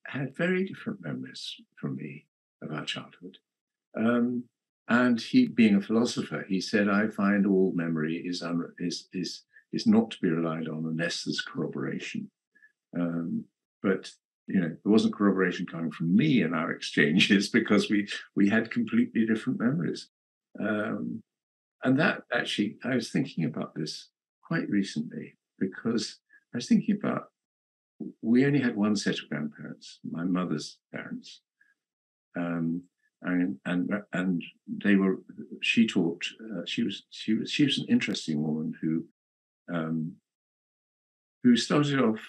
had very different memories from me of our childhood. And he, being a philosopher, he said, I find all memory is not to be relied on unless there's corroboration. But there wasn't corroboration coming from me in our exchanges because we had completely different memories. And that actually, I was thinking about this quite recently because I was thinking about, we only had one set of grandparents, my mother's parents. And they were. She taught. She was an interesting woman who started off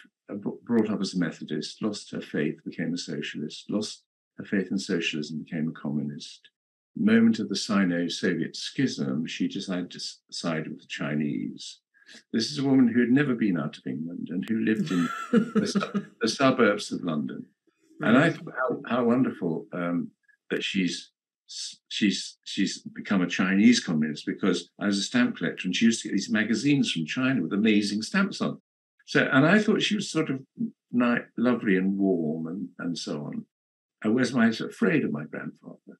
brought up as a Methodist, lost her faith, became a socialist, lost her faith in socialism, became a communist. Moment of the Sino-Soviet schism, she decided to side with the Chinese. This is a woman who had never been out of England and who lived in the suburbs of London. Right. And I thought how wonderful that she's become a Chinese communist, because I was a stamp collector and she used to get these magazines from China with amazing stamps on. And I thought she was sort of lovely and warm and so on. Whereas I was afraid of my grandfather.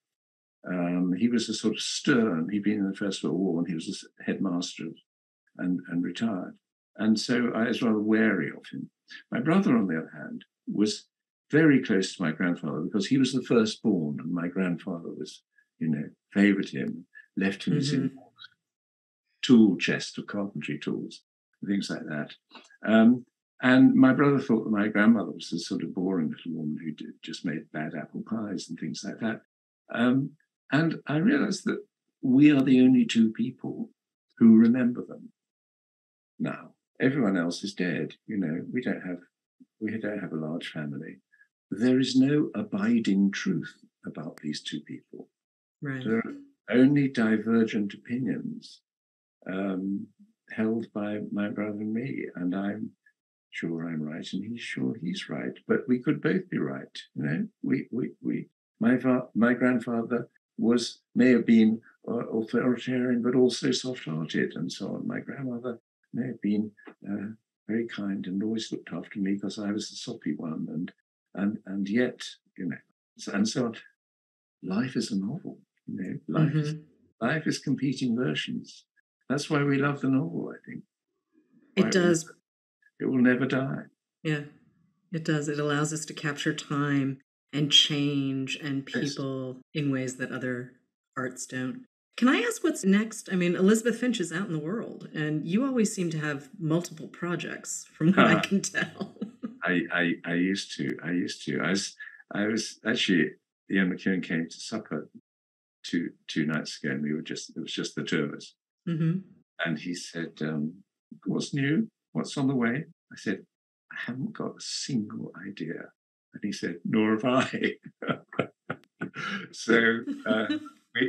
He was a sort of stern. He'd been in the First World War and he was a headmaster and retired. And so I was rather wary of him. My brother, on the other hand, was very close to my grandfather because he was the firstborn, and my grandfather was, favoured him, left him his tool chest of carpentry tools, things like that. And my brother thought that my grandmother was a sort of boring little woman who just made bad apple pies and things like that. And I realized that we are the only two people who remember them now. Everyone else is dead. We don't have a large family. There is no abiding truth about these two people. Right. There are only divergent opinions held by my brother and me, and I'm sure I'm right, and he's sure he's right. But we could both be right. My grandfather may have been authoritarian, but also soft-hearted, and so on. My grandmother may have been very kind and always looked after me because I was the soppy one, and yet, and so on. Life is a novel. Life is competing versions. That's why we love the novel, I think. It does. It will never die. Yeah, it does. It allows us to capture time and change and people in ways that other arts don't. Can I ask what's next? I mean, Elizabeth Finch is out in the world, and you always seem to have multiple projects, from what I can tell. I used to. I was actually, Ian McEwan came to supper two nights ago, and it was just the two of us. Mm-hmm. And he said, "What's new? What's on the way?" I said, "I haven't got a single idea." And he said, "Nor have I." So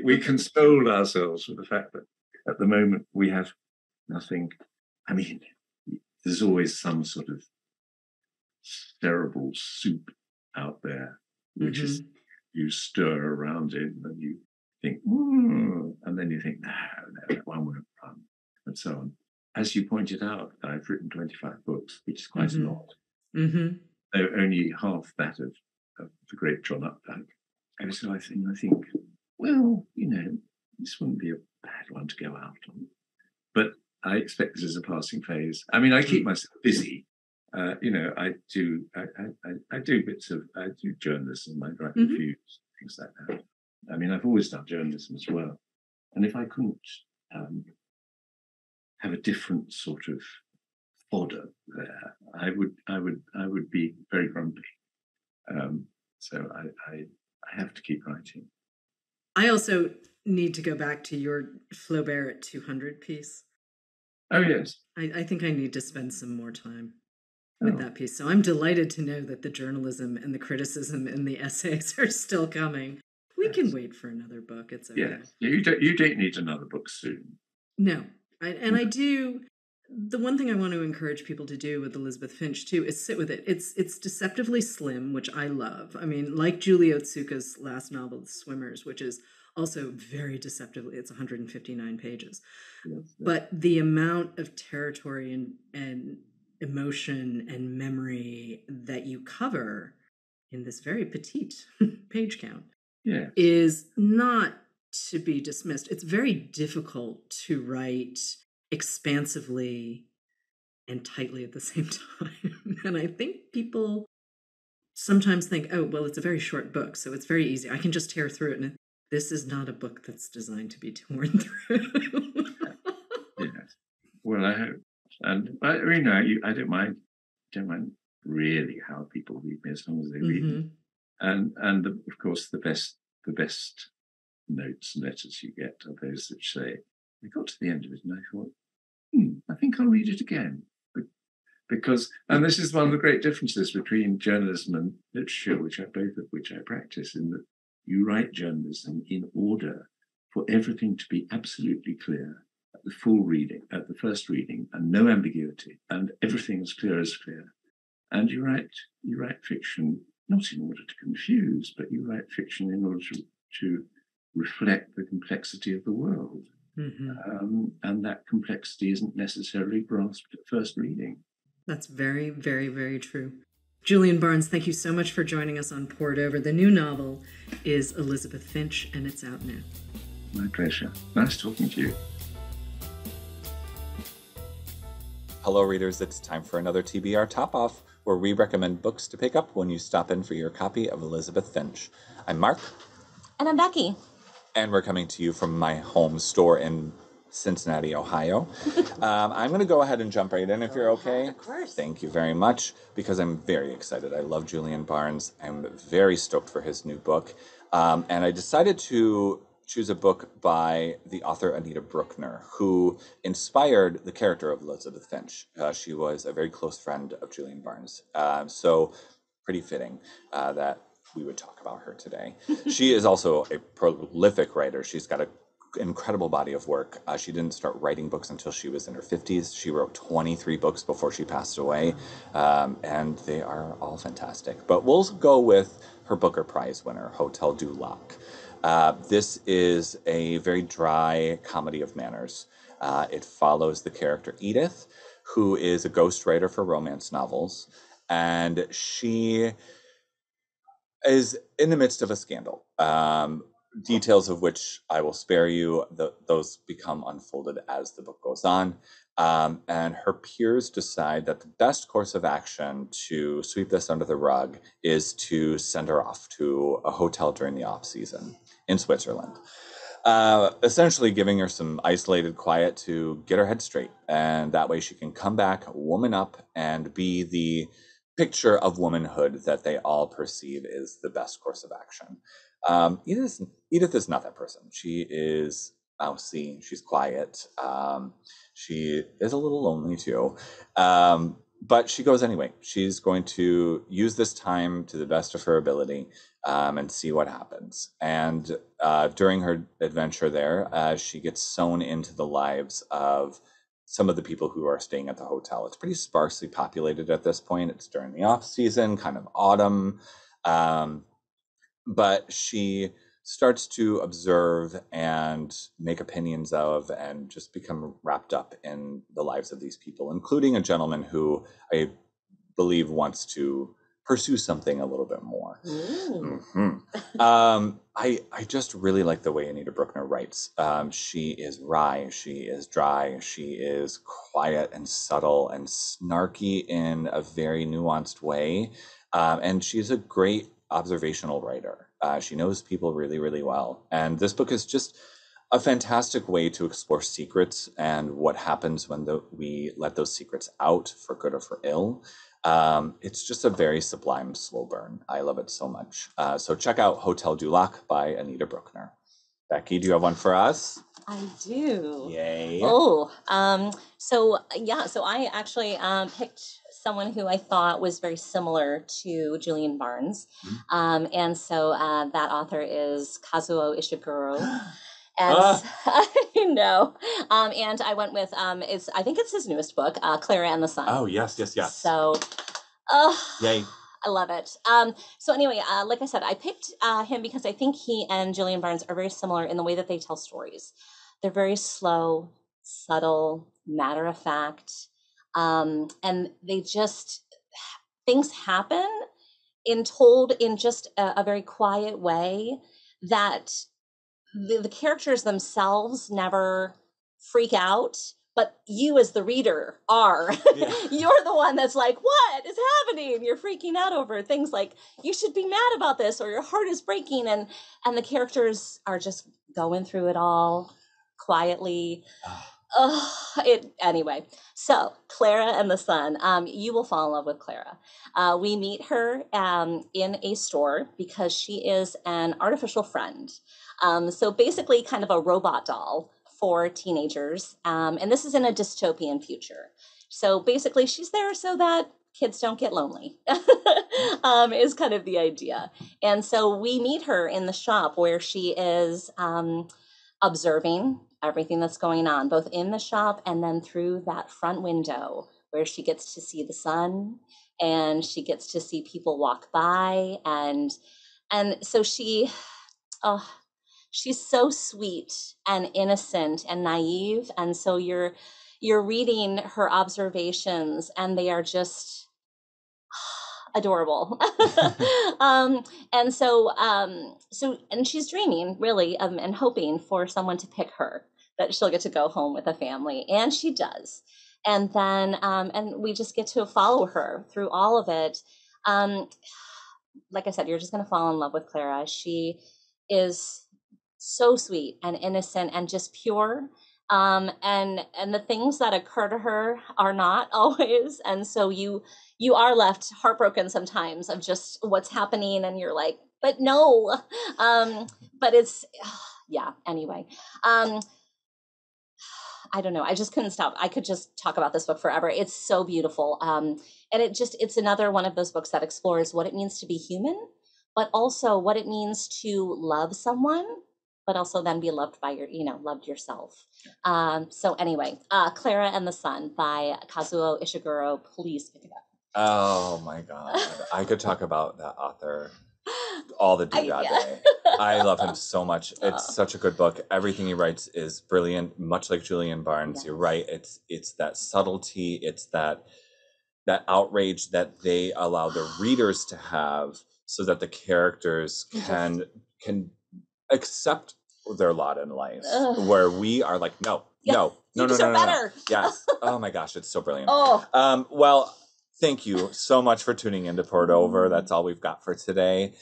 we consoled ourselves with the fact that at the moment we have nothing. I mean, there's always some sort of terrible soup out there, which is you stir around it and you think, and then you think, no, that one won't run, and so on. As you pointed out, I've written 25 books, which is quite a lot. Only half that of the great John Updike. And so I think, well, this wouldn't be a bad one to go out on. But I expect this as a passing phase. I mean, I keep myself busy. I do journalism, I write reviews, things like that. I mean, I've always done journalism as well. And if I couldn't have a different sort of fodder there, I would be very grumpy. So I have to keep writing. I also need to go back to your Flaubert at 200 piece. Oh, yes. I think I need to spend some more time with that piece. So I'm delighted to know that the journalism and the criticism and the essays are still coming. We can wait for another book. It's okay. Yes. You don't need another book soon. No. I do. The one thing I want to encourage people to do with Elizabeth Finch, too, is sit with it. It's deceptively slim, which I love. I mean, like Julie Otsuka's last novel, The Swimmers, which is also very deceptively, it's 159 pages. Yes. But the amount of territory and emotion and memory that you cover in this very petite page count is not to be dismissed. It's very difficult to write expansively and tightly at the same time. And I think people sometimes think, oh, well, it's a very short book, so it's very easy. I can just tear through it. And this is not a book that's designed to be torn through. Yes. Well, I hope. And I don't mind really how people read me as long as they read me. And of course, the best notes and letters you get are those that say, I got to the end of it and I thought, I think I'll read it again. Because, and this is one of the great differences between journalism and literature, both of which I practice, in that you write journalism in order for everything to be absolutely clear at the first reading, and no ambiguity, and everything as clear as clear. And you write fiction not in order to confuse, but you write fiction in order to reflect the complexity of the world. And that complexity isn't necessarily grasped at first reading. That's very, very, very true. Julian Barnes, thank you so much for joining us on Poured Over. The new novel is Elizabeth Finch, and it's out now. My pleasure. Nice talking to you. Hello, readers. It's time for another TBR Topoff, where we recommend books to pick up when you stop in for your copy of Elizabeth Finch. I'm Marc. And I'm Becky. And we're coming to you from my home store in Cincinnati, Ohio. I'm going to go ahead and jump right in if you're okay. Of course. Thank you very much, because I'm very excited. I love Julian Barnes. I'm very stoked for his new book. And I decided to choose a book by the author Anita Brookner, who inspired the character of Elizabeth Finch. She was a very close friend of Julian Barnes. So pretty fitting that we would talk about her today. She is also a prolific writer. She's got an incredible body of work. She didn't start writing books until she was in her 50s. She wrote 23 books before she passed away, and they are all fantastic. But we'll go with her Booker Prize winner, Hotel du Lac. This is a very dry comedy of manners. It follows the character Edith, who is a ghostwriter for romance novels, and she is in the midst of a scandal, details of which I will spare you. Those become unfolded as the book goes on. And her peers decide that the best course of action to sweep this under the rug is to send her off to a hotel during the off-season in Switzerland, essentially giving her some isolated quiet to get her head straight. And that way she can come back, woman up, and be the picture of womanhood that they all perceive is the best course of action. Edith is not that person. She is mousy. She's quiet. She is a little lonely too. But she goes anyway. She's going to use this time to the best of her ability and see what happens. And during her adventure there, she gets sewn into the lives of some of the people who are staying at the hotel. It's pretty sparsely populated at this point. It's during the off season, kind of autumn. But she starts to observe and make opinions of and just become wrapped up in the lives of these people, including a gentleman who I believe wants to pursue something a little bit more. I just really like the way Anita Brookner writes. She is wry, she is dry, she is quiet and subtle and snarky in a very nuanced way. And she's a great observational writer. She knows people really, really well. And this book is just a fantastic way to explore secrets and what happens when we let those secrets out for good or for ill. It's just a very sublime slow burn. I love it so much. So check out Hotel du Lac by Anita Brookner. Becky, do you have one for us? I do. Yay. Oh, so I actually picked someone who I thought was very similar to Julian Barnes. And so that author is Kazuo Ishiguro. And I know. And I went with I think it's his newest book, Clara and the Sun. Oh, yes. So yay. I love it. So anyway, like I said, I picked him because I think he and Julian Barnes are very similar in the way that they tell stories. They're very slow, subtle, matter of fact. And they just, things happen told in just a very quiet way that the characters themselves never freak out, but you as the reader are. Yeah. You're the one that's like, what is happening? You're freaking out over things like, you should be mad about this, or your heart is breaking. And the characters are just going through it all quietly. Anyway, so Clara and the Sun, you will fall in love with Clara. We meet her in a store because she is an artificial friend. So basically kind of a robot doll for teenagers. And this is in a dystopian future. So basically she's there so that kids don't get lonely, is kind of the idea. And so we meet her in the shop where she is observing everything that's going on, both in the shop and then through that front window where she gets to see the sun and she gets to see people walk by. And so she's so sweet and innocent and naive. And so you're reading her observations and they are just adorable. And she's dreaming really and hoping for someone to pick her, that she'll get to go home with a family, and she does. And then and we just get to follow her through all of it. Like I said, you're just going to fall in love with Clara. She is so sweet and innocent and just pure. And the things that occur to her are not always. And so you are left heartbroken sometimes of just what's happening. And you're like, but no. But it's, yeah, anyway. I don't know. I just couldn't stop. I could just talk about this book forever. It's so beautiful. And it's another one of those books that explores what it means to be human, but also what it means to love someone, but also then be loved by loved yourself. So anyway, Clara and the Sun by Kazuo Ishiguro. Please pick it up. Oh my God. I could talk about that author all the day. I love him so much. It's such a good book. Everything he writes is brilliant, much like Julian Barnes. Yes. You're right. It's that subtlety. It's that outrage that they allow the readers to have so that the characters can accept their lot in life. Where we are like, no. Better. Yes. Oh my gosh, it's so brilliant. Well, thank you so much for tuning in to Poured Over. That's all we've got for today.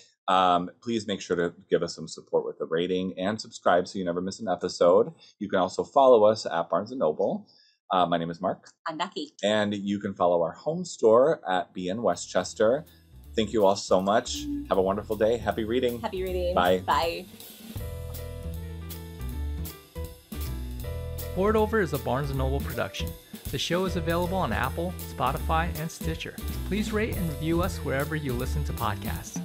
Please make sure to give us some support with the rating and subscribe so you never miss an episode. You can also follow us at Barnes & Noble. My name is Mark. I'm Becky. And you can follow our home store at B in Westchester. Thank you all so much. Have a wonderful day. Happy reading. Happy reading. Bye. Bye. Poured Over is a Barnes & Noble production. The show is available on Apple, Spotify, and Stitcher. Please rate and review us wherever you listen to podcasts.